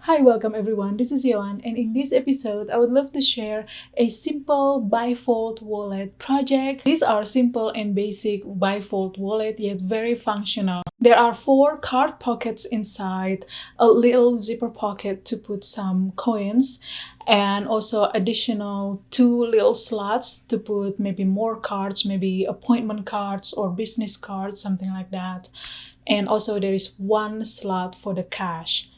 Hi, welcome everyone. This is Yoan, and in this episode, I would love to share a simple bifold wallet project. These are simple and basic bifold wallet, yet very functional. There are 4 card pockets inside, a little zipper pocket to put some coins, and also additional 2 little slots to put maybe more cards, maybe appointment cards or business cards, something like that. And also there is 1 slot for the cash.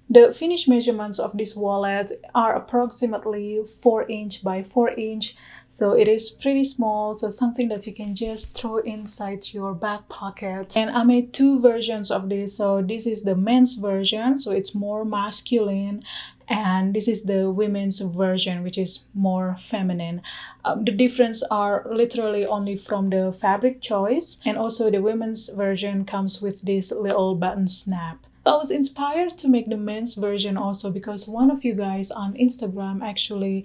The finished measurements of this wallet are approximately 4 inch by 4 inch, so it is pretty small, so something that you can just throw inside your back pocket. And I made 2 versions of this. So this is the men's version, so it's more masculine, and this is the women's version, which is more feminine. The difference are literally only from the fabric choice, and also the women's version comes with this little button snap. I was inspired to make the men's version also because one of you guys on Instagram actually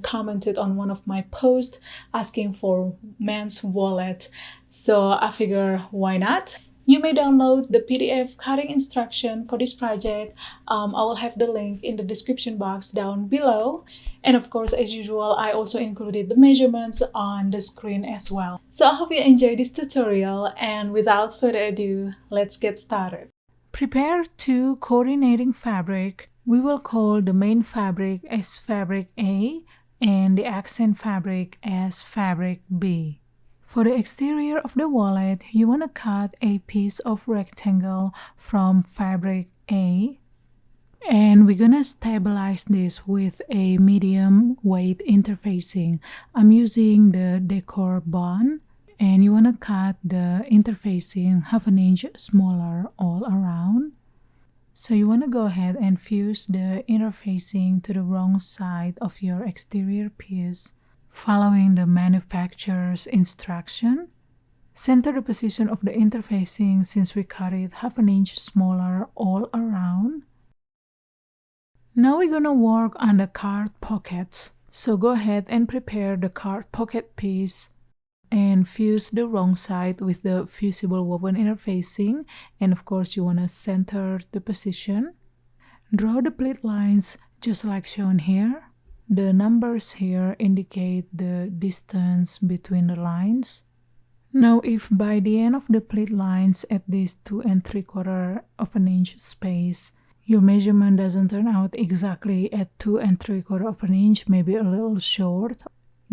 commented on one of my posts asking for men's wallet. So I figure, why not? You may download the PDF cutting instruction for this project. I will have the link in the description box down below. And of course, as usual, I also included the measurements on the screen as well. So I hope you enjoy this tutorial, and without further ado, let's get started. Prepare 2 coordinating fabric. We will call the main fabric as fabric A and the accent fabric as fabric B. For the exterior of the wallet, you want to cut a piece of rectangle from fabric A, and we're gonna stabilize this with a medium weight interfacing. I'm using the decor bond. And you want to cut the interfacing 1/2 inch smaller all around. So you want to go ahead and fuse the interfacing to the wrong side of your exterior piece, following the manufacturer's instruction. Center the position of the interfacing since we cut it 1/2 inch smaller all around. Now we're gonna work on the card pockets. So go ahead and prepare the card pocket piece and fuse the wrong side with the fusible woven interfacing, and of course you want to center the position. Draw the pleat lines just like shown here. The numbers here indicate the distance between the lines. Now if by the end of the pleat lines at this 2 3/4 of an inch space, your measurement doesn't turn out exactly at 2 3/4 of an inch, maybe a little short,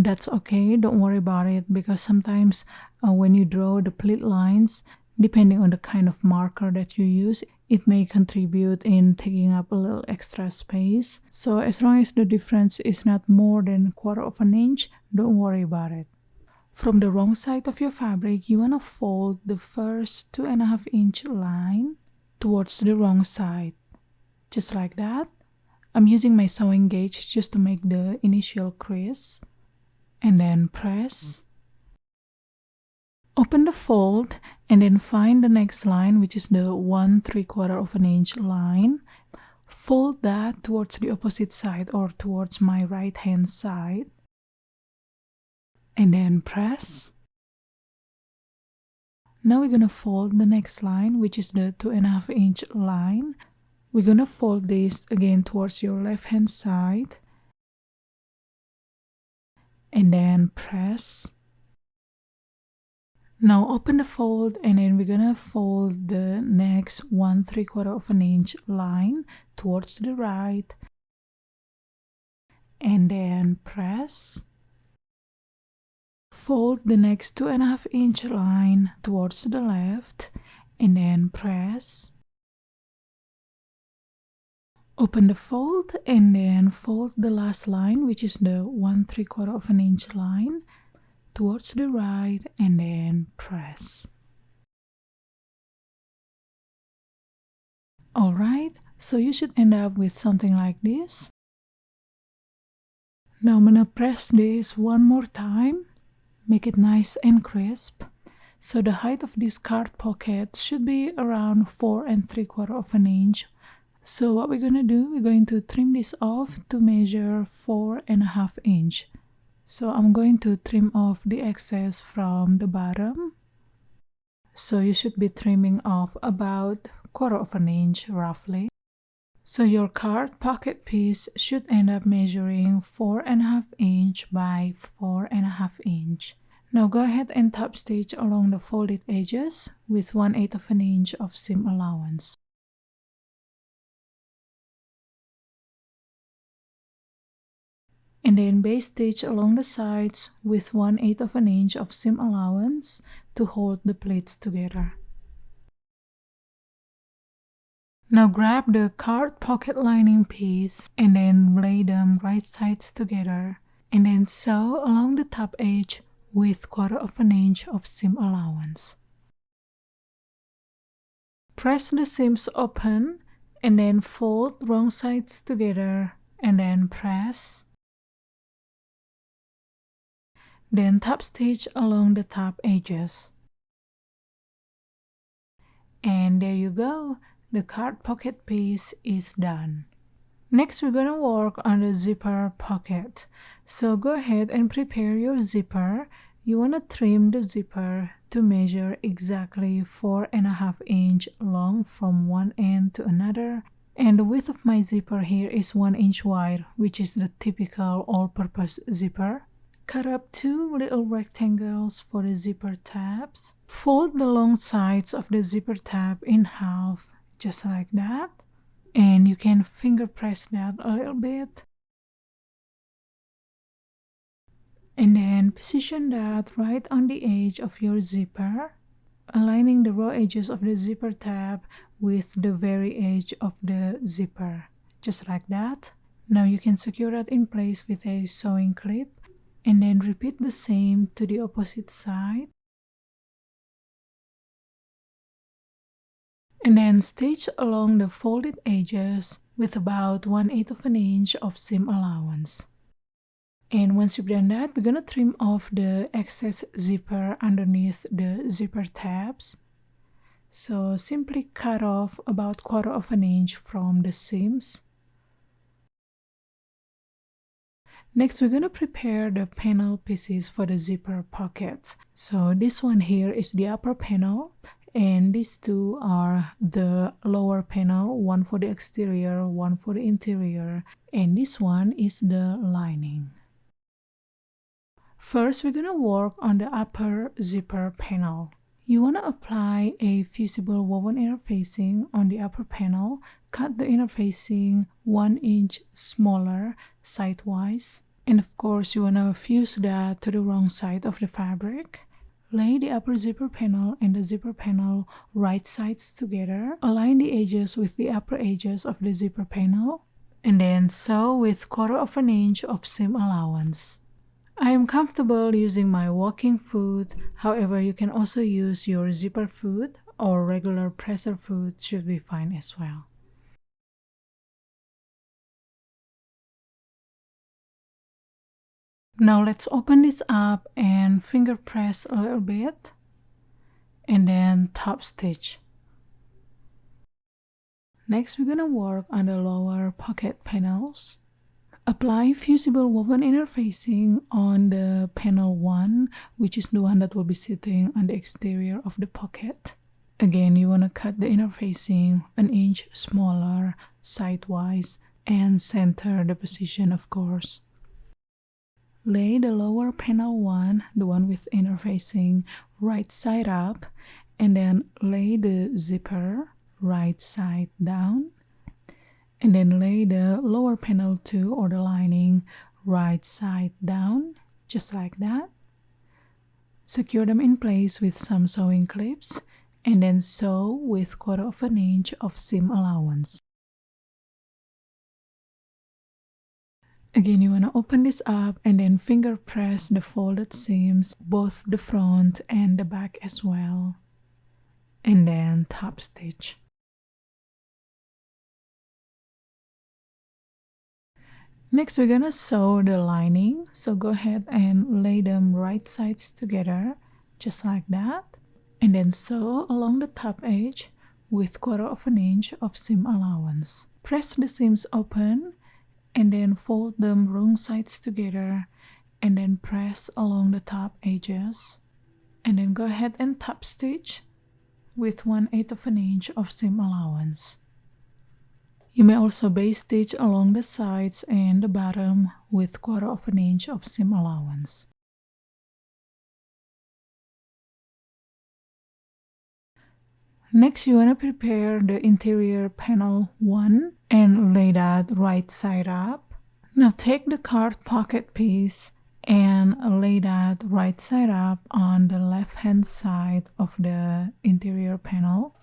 that's okay, don't worry about it, because sometimes when you draw the pleat lines, depending on the kind of marker that you use, it may contribute in taking up a little extra space. So as long as the difference is not more than 1/4 of an inch, don't worry about it. From the wrong side of your fabric, you want to fold the first 2 1/2 inch line towards the wrong side, just like that. I'm using my sewing gauge just to make the initial crease. And then press. Open the fold and then find the next line, which is the 1 3/4 of an inch line. Fold that towards the opposite side or towards my right hand side. And then press. Now we're gonna fold the next line, which is the 2 1/2 inch line. We're gonna fold this again towards your left hand side. And then press. Now open the fold, and then we're gonna fold the next 1 3/4 of an inch line towards the right, and then press. Fold the next 2 1/2 inch line towards the left, and then press. Open the fold and then fold the last line, which is the 1 3/4 of an inch line, towards the right, and then press. Alright, so you should end up with something like this. Now I'm gonna press this one more time, make it nice and crisp. So the height of this card pocket should be around 4 3/4 of an inch. So what we're gonna do, we're going to trim this off to measure 4 1/2 inch. So I'm going to trim off the excess from the bottom. So you should be trimming off about 1/4 of an inch roughly. So your card pocket piece should end up measuring 4.5 inch by 4.5 inch. Now go ahead and top stitch along the folded edges with 1/8 of an inch of seam allowance. And then baste stitch along the sides with 1/8 of an inch of seam allowance to hold the pleats together. Now grab the card pocket lining piece and then lay them right sides together and then sew along the top edge with 1/4 of an inch of seam allowance. Press the seams open and then fold wrong sides together and then press. Then top stitch along the top edges. And there you go. The card pocket piece is done. Next, we're gonna work on the zipper pocket. So go ahead and prepare your zipper. You wanna trim the zipper to measure exactly 4.5 inch long from one end to another. And the width of my zipper here is 1 inch wide, which is the typical all-purpose zipper. Cut up 2 little rectangles for the zipper tabs. Fold the long sides of the zipper tab in half, just like that. And you can finger press that a little bit. And then position that right on the edge of your zipper, aligning the raw edges of the zipper tab with the very edge of the zipper, just like that. Now you can secure that in place with a sewing clip. And then repeat the same to the opposite side. And then stitch along the folded edges with about 1/8 of an inch of seam allowance. And once you've done that, we're gonna trim off the excess zipper underneath the zipper tabs. So simply cut off about 1/4 of an inch from the seams. Next, we're gonna prepare the panel pieces for the zipper pockets. So this one here is the upper panel, and these two are the lower panel, one for the exterior, one for the interior, and this one is the lining. First, we're gonna work on the upper zipper panel. You wanna apply a fusible woven interfacing on the upper panel. Cut the interfacing 1 inch smaller sidewise. And of course, you wanna fuse that to the wrong side of the fabric. Lay the upper zipper panel and the zipper panel right sides together. Align the edges with the upper edges of the zipper panel. And then sew with 1/4 of an inch of seam allowance. I am comfortable using my walking foot. However, you can also use your zipper foot or regular presser foot, should be fine as well. Now let's open this up and finger press a little bit and then top stitch. Next, we're gonna work on the lower pocket panels. Apply fusible woven interfacing on the panel 1, which is the one that will be sitting on the exterior of the pocket. Again, you want to cut the interfacing 1 inch smaller sidewise and center the position, of course. Lay the lower panel 1, the one with interfacing, right side up, and then lay the zipper right side down. And then lay the lower panel 2 or the lining right side down, just like that. Secure them in place with some sewing clips and then sew with 1/4 of an inch of seam allowance. Again, you want to open this up and then finger press the folded seams, both the front and the back as well. And then top stitch. Next, we're gonna sew the lining. So go ahead and lay them right sides together, just like that. And then sew along the top edge with 1/4 of an inch of seam allowance. Press the seams open and then fold them wrong sides together and then press along the top edges. And then go ahead and top stitch with 1/8 of an inch of seam allowance. You may also baste stitch along the sides and the bottom with 1/4 inch of seam allowance. Next, you want to prepare the interior panel 1 and lay that right side up. Now take the card pocket piece and lay that right side up on the left hand side of the interior panel,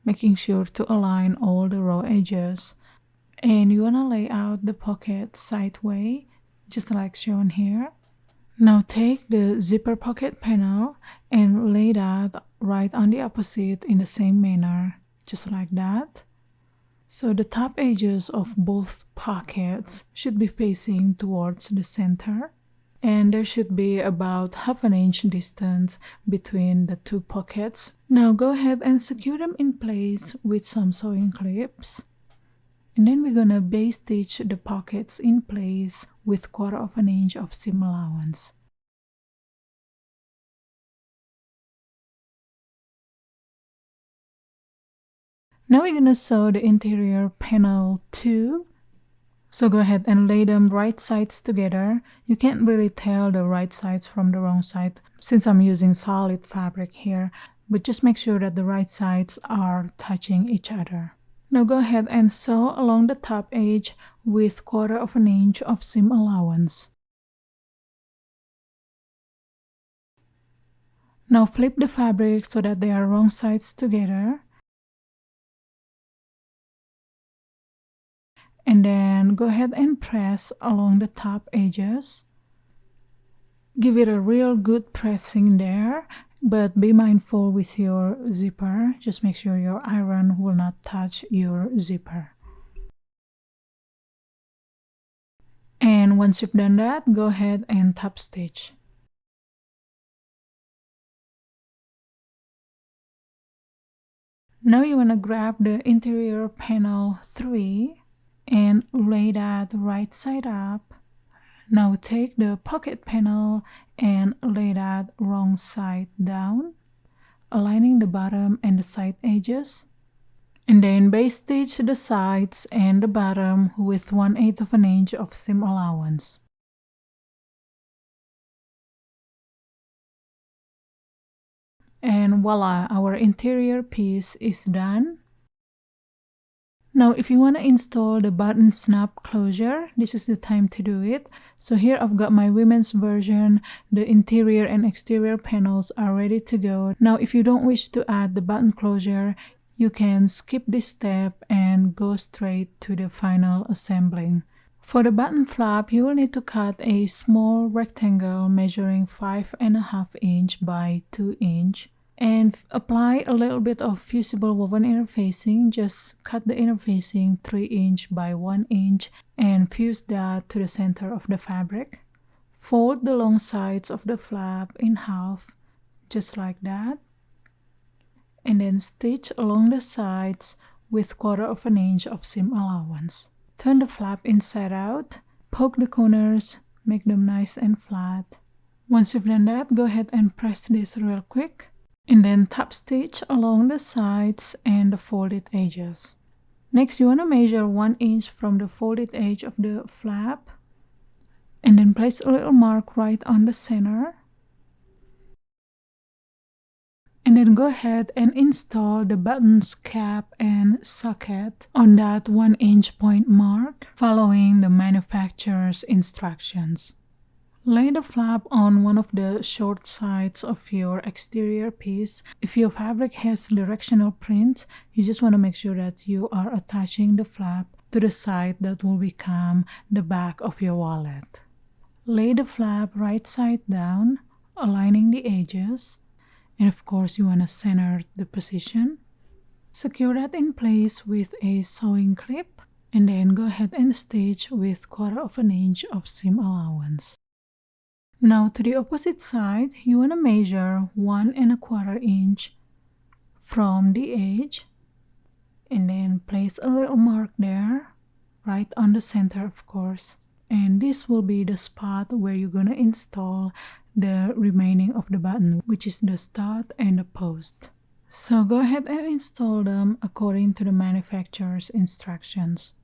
making sure to align all the raw edges. And you want to lay out the pocket sideways, just like shown here. Now take the zipper pocket panel and lay that right on the opposite in the same manner, just like that. So the top edges of both pockets should be facing towards the center. And there should be about 1/2 inch distance between the two pockets. Now go ahead and secure them in place with some sewing clips. And then we're gonna baste stitch the pockets in place with 1/4 inch of seam allowance. Now we're gonna sew the interior panel 2. So go ahead and lay them right sides together. You can't really tell the right sides from the wrong side since I'm using solid fabric here, but just make sure that the right sides are touching each other. Now go ahead and sew along the top edge with 1/4 inch of seam allowance. Now flip the fabric so that they are wrong sides together. And then go ahead and press along the top edges. Give it a real good pressing there, but be mindful with your zipper. Just make sure your iron will not touch your zipper. And once you've done that, go ahead and top stitch. Now you want to grab the interior panel 3 and lay that right side up. Now take the pocket panel and lay that wrong side down, aligning the bottom and the side edges. And then baste stitch the sides and the bottom with 1/8 inch of seam allowance. And voila, our interior piece is done. Now if you want to install the button snap closure, this is the time to do it. So here I've got my women's version. The interior and exterior panels are ready to go. Now if you don't wish to add the button closure, you can skip this step and go straight to the final assembling. For the button flap, you will need to cut a small rectangle measuring 5.5 inch by 2 inch. And apply a little bit of fusible woven interfacing. Just cut the interfacing 3 inch by 1 inch and fuse that to the center of the fabric. Fold the long sides of the flap in half, just like that. And then stitch along the sides with 1/4 inch of seam allowance. Turn the flap inside out, poke the corners, make them nice and flat. Once you've done that, go ahead and press this real quick. And then top stitch along the sides and the folded edges. Next, you want to measure 1 inch from the folded edge of the flap. And then place a little mark right on the center. And then go ahead and install the button's cap and socket on that 1 inch point mark, following the manufacturer's instructions. Lay the flap on one of the short sides of your exterior piece. If your fabric has directional print, you just want to make sure that you are attaching the flap to the side that will become the back of your wallet. Lay the flap right side down, aligning the edges. And of course, you want to center the position. Secure that in place with a sewing clip. And then go ahead and stitch with 1/4 inch of seam allowance. Now to the opposite side, you want to measure 1¼ inch from the edge and then place a little mark there, right on the center of course. And this will be the spot where you're going to install the remaining of the button, which is the stud and the post. So go ahead and install them according to the manufacturer's instructions.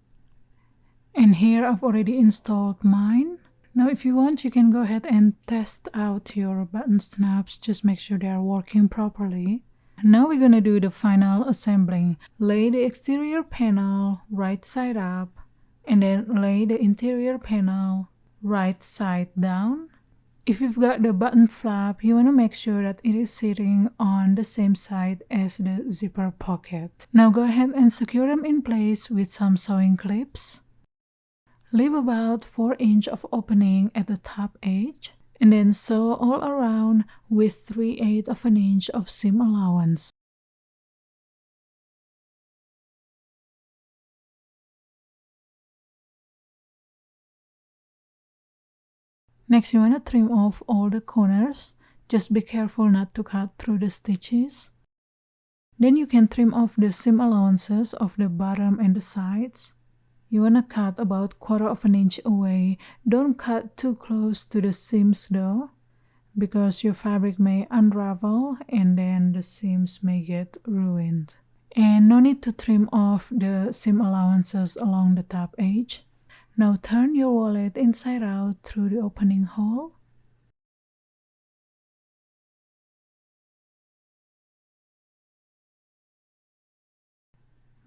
And here I've already installed mine. Now if you want, you can go ahead and test out your button snaps. Just make sure they are working properly. Now we're gonna do the final assembling. Lay the exterior panel right side up, and then lay the interior panel right side down. If you've got the button flap, you want to make sure that it is sitting on the same side as the zipper pocket. Now go ahead and secure them in place with some sewing clips. Leave about 4 inches of opening at the top edge, and then sew all around with 3/8 of an inch of seam allowance. Next, you want to trim off all the corners. Just be careful not to cut through the stitches. Then you can trim off the seam allowances of the bottom and the sides. You want to cut about 1/4 of an inch away. Don't cut too close to the seams though, because your fabric may unravel and then the seams may get ruined. And no need to trim off the seam allowances along the top edge. Now turn your wallet inside out through the opening hole.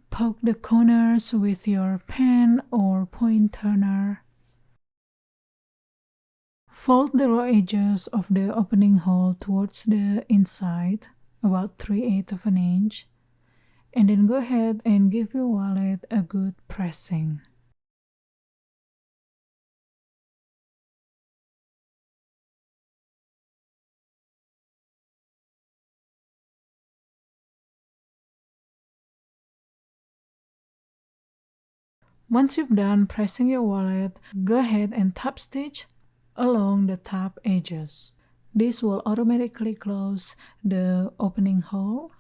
Poke the corners with your pen or point turner. Fold the raw edges of the opening hole towards the inside, about 3/8 of an inch, and then go ahead and give your wallet a good pressing. Once you've done pressing your wallet, go ahead and top stitch along the top edges. This will automatically close the opening hole.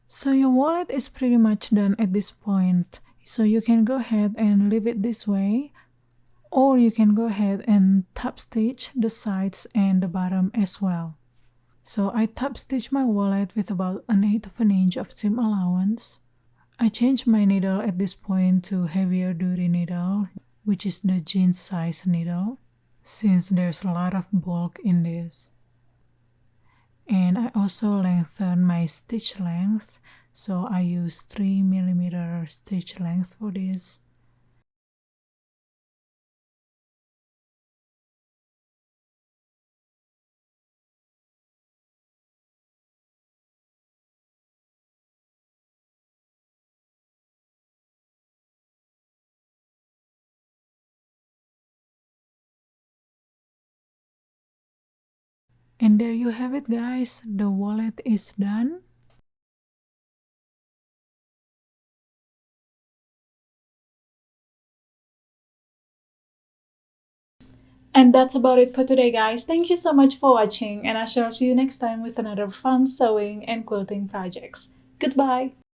So your wallet is pretty much done at this point. So you can go ahead and leave it this way, or you can go ahead and top stitch the sides and the bottom as well. So I top stitch my wallet with about 1/8 of an inch of seam allowance. I changed my needle at this point to heavier duty needle, which is the jeans size needle, since there's a lot of bulk in this. And I also lengthened my stitch length, so I use 3mm stitch length for this. And there you have it, guys. The wallet is done. And that's about it for today, guys. Thank you so much for watching, and I shall see you next time with another fun sewing and quilting projects. Goodbye!